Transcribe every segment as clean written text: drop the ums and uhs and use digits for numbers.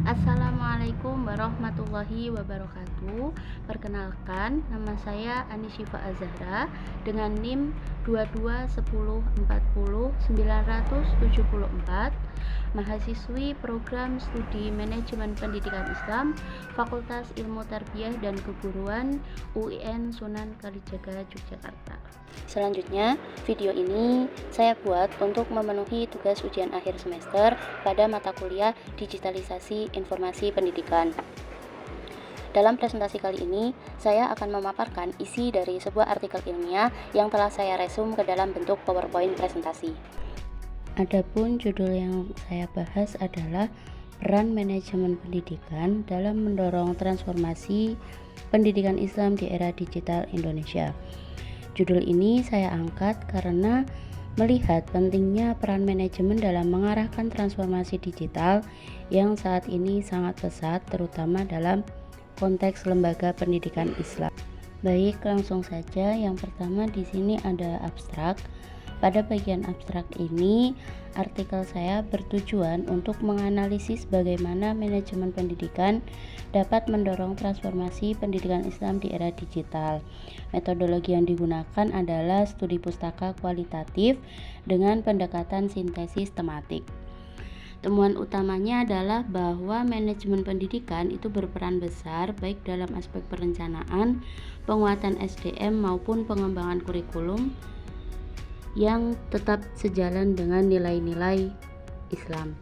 Assalamualaikum warahmatullahi wabarakatuh. Perkenalkan, nama saya Anisyifa Azahra dengan NIM 221040 974, mahasiswi program studi Manajemen Pendidikan Islam, Fakultas Ilmu Tarbiyah dan Keguruan UIN Sunan Kalijaga, Yogyakarta. Selanjutnya, video ini saya buat untuk memenuhi tugas ujian akhir semester pada mata kuliah Digitalisasi Informasi Pendidikan. Dalam presentasi kali ini, saya akan memaparkan isi dari sebuah artikel ilmiah yang telah saya resum ke dalam bentuk PowerPoint presentasi. Adapun judul yang saya bahas adalah peran manajemen pendidikan dalam mendorong transformasi pendidikan Islam di era digital Indonesia. Judul ini saya angkat karena melihat pentingnya peran manajemen dalam mengarahkan transformasi digital yang saat ini sangat pesat, terutama dalam konteks lembaga pendidikan Islam. Baik, langsung saja. Yang pertama di sini ada abstrak. Pada bagian abstrak ini, artikel saya bertujuan untuk menganalisis bagaimana manajemen pendidikan dapat mendorong transformasi pendidikan Islam di era digital. Metodologi yang digunakan adalah studi pustaka kualitatif dengan pendekatan sintesis tematik. Temuan utamanya adalah bahwa manajemen pendidikan itu berperan besar baik dalam aspek perencanaan, penguatan SDM maupun pengembangan kurikulum yang tetap sejalan dengan nilai-nilai Islam.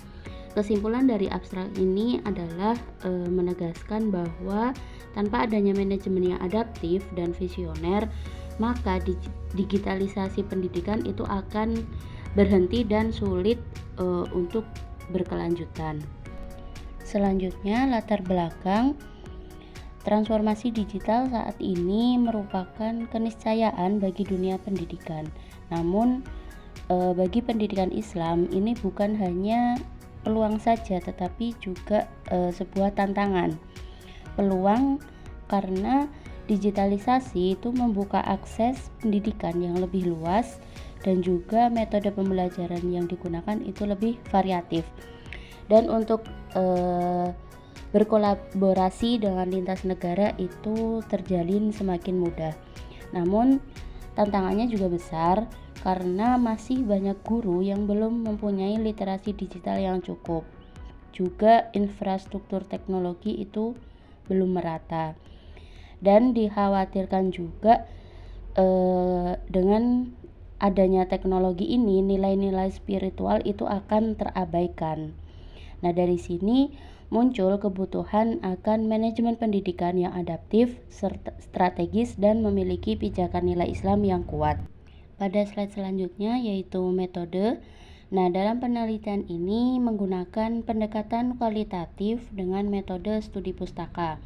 Kesimpulan dari abstrak ini adalah menegaskan bahwa tanpa adanya manajemen yang adaptif dan visioner, maka digitalisasi pendidikan itu akan berhenti dan sulit untuk berkelanjutan. Selanjutnya, latar belakang transformasi digital saat ini merupakan keniscayaan bagi dunia pendidikan. Namun, bagi pendidikan Islam ini bukan hanya peluang saja, tetapi juga sebuah tantangan. Peluang karena digitalisasi itu membuka akses pendidikan yang lebih luas dan juga metode pembelajaran yang digunakan itu lebih variatif. Dan untuk berkolaborasi dengan lintas negara itu terjalin semakin mudah. Namun tantangannya juga besar karena masih banyak guru yang belum mempunyai literasi digital yang cukup. Juga infrastruktur teknologi itu belum merata. Dan dikhawatirkan juga dengan adanya teknologi ini nilai-nilai spiritual itu akan terabaikan. Nah, dari sini muncul kebutuhan akan manajemen pendidikan yang adaptif, strategis, dan memiliki pijakan nilai Islam yang kuat. Pada slide selanjutnya yaitu metode. Nah, dalam penelitian ini menggunakan pendekatan kualitatif dengan metode studi pustaka.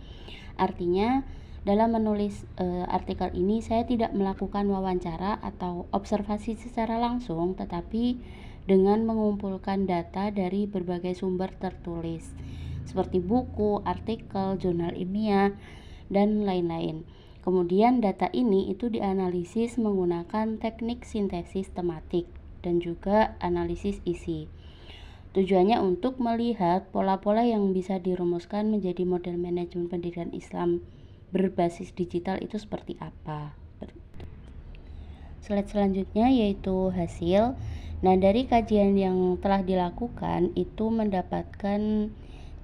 Artinya, dalam menulis artikel ini saya tidak melakukan wawancara atau observasi secara langsung, tetapi dengan mengumpulkan data dari berbagai sumber tertulis seperti buku, artikel, jurnal ilmiah, dan lain-lain. Kemudian data ini itu dianalisis menggunakan teknik sintesis tematik dan juga analisis isi. Tujuannya untuk melihat pola-pola yang bisa dirumuskan menjadi model manajemen pendidikan Islam berbasis digital itu seperti apa. Slide selanjutnya yaitu hasil. Nah, dari kajian yang telah dilakukan itu mendapatkan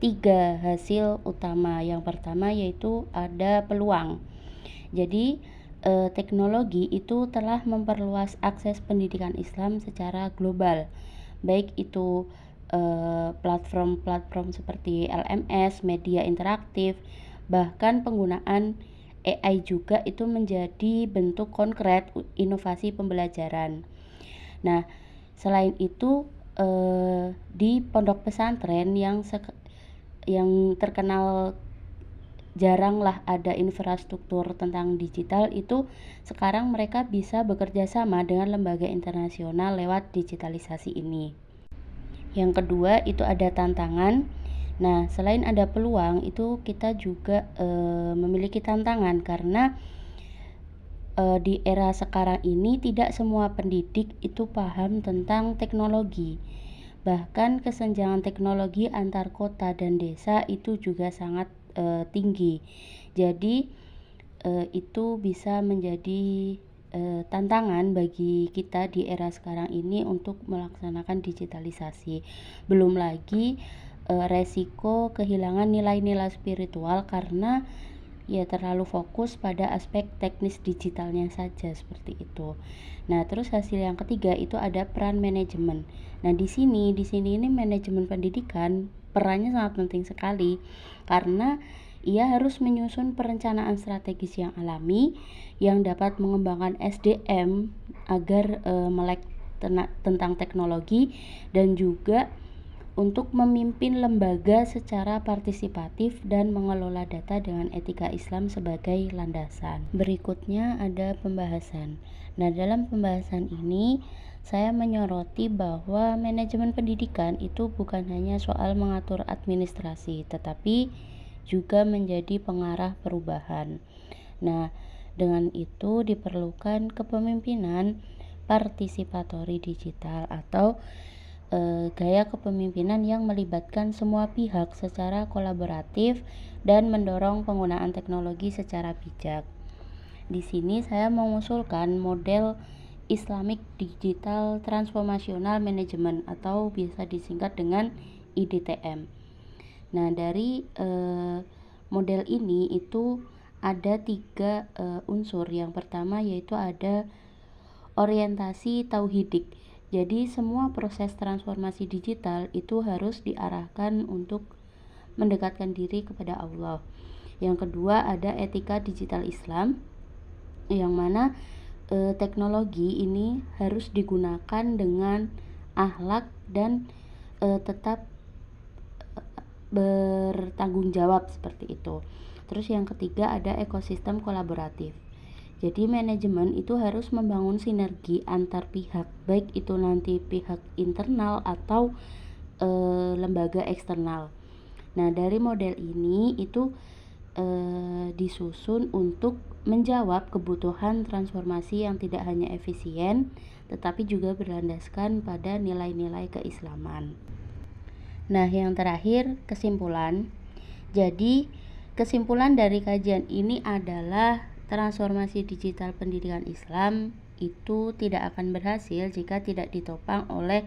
3 hasil utama. Yang pertama yaitu ada peluang. Jadi teknologi itu telah memperluas akses pendidikan Islam secara global, baik itu platform-platform seperti LMS, media interaktif, bahkan penggunaan AI juga itu menjadi bentuk konkret inovasi pembelajaran. Nah, selain itu di pondok pesantren yang terkenal jaranglah ada infrastruktur tentang digital, itu sekarang mereka bisa bekerja sama dengan lembaga internasional lewat digitalisasi ini. Yang kedua itu ada tantangan. Nah, selain ada peluang, itu kita juga memiliki tantangan karena di era sekarang ini tidak semua pendidik itu paham tentang teknologi. Bahkan kesenjangan teknologi antar kota dan desa itu juga sangat tinggi. Jadi itu bisa menjadi tantangan bagi kita di era sekarang ini untuk melaksanakan digitalisasi. Belum lagi resiko kehilangan nilai-nilai spiritual karena ya terlalu fokus pada aspek teknis digitalnya saja seperti itu. Nah, terus hasil yang ketiga itu ada peran manajemen. Nah, di sini ini manajemen pendidikan perannya sangat penting sekali karena ia harus menyusun perencanaan strategis yang alami yang dapat mengembangkan SDM agar melek tentang teknologi dan juga untuk memimpin lembaga secara partisipatif dan mengelola data dengan etika Islam sebagai landasan. Berikutnya ada pembahasan. Nah, dalam pembahasan ini saya menyoroti bahwa manajemen pendidikan itu bukan hanya soal mengatur administrasi, tetapi juga menjadi pengarah perubahan. Nah, dengan itu diperlukan kepemimpinan partisipatori digital atau gaya kepemimpinan yang melibatkan semua pihak secara kolaboratif dan mendorong penggunaan teknologi secara bijak. Di sini saya mengusulkan model Islamic Digital Transformational Management atau biasa disingkat dengan IDTM. Nah, dari model ini itu ada 3 unsur. Yang pertama yaitu ada orientasi tauhidik. Jadi semua proses transformasi digital itu harus diarahkan untuk mendekatkan diri kepada Allah. Yang kedua ada etika digital Islam, yang mana teknologi ini harus digunakan dengan akhlak dan tetap bertanggung jawab seperti itu. Terus yang ketiga ada ekosistem kolaboratif. Jadi manajemen itu harus membangun sinergi antar pihak, baik itu nanti pihak internal atau lembaga eksternal. Nah, dari model ini itu disusun untuk menjawab kebutuhan transformasi yang tidak hanya efisien, tetapi juga berlandaskan pada nilai-nilai keislaman. Nah, yang terakhir kesimpulan. Jadi, kesimpulan dari kajian ini adalah transformasi digital pendidikan Islam itu tidak akan berhasil jika tidak ditopang oleh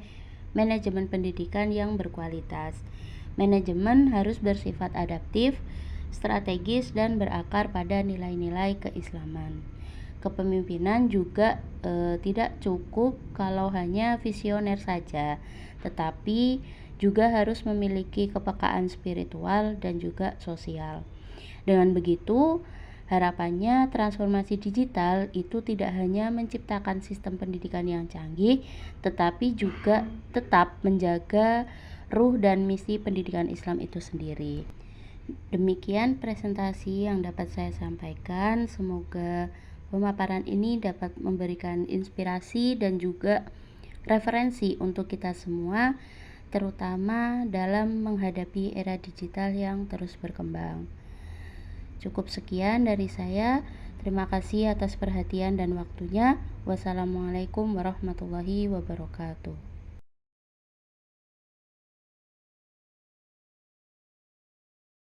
manajemen pendidikan yang berkualitas. Manajemen harus bersifat adaptif, strategis, dan berakar pada nilai-nilai keislaman. Kepemimpinan juga tidak cukup kalau hanya visioner saja, tetapi juga harus memiliki kepekaan spiritual dan juga sosial. Dengan begitu, harapannya transformasi digital itu tidak hanya menciptakan sistem pendidikan yang canggih, tetapi juga tetap menjaga ruh dan misi pendidikan Islam itu sendiri. Demikian presentasi yang dapat saya sampaikan. Semoga pemaparan ini dapat memberikan inspirasi dan juga referensi untuk kita semua, terutama dalam menghadapi era digital yang terus berkembang. Cukup sekian dari saya. Terima kasih atas perhatian dan waktunya. Wassalamualaikum warahmatullahi wabarakatuh.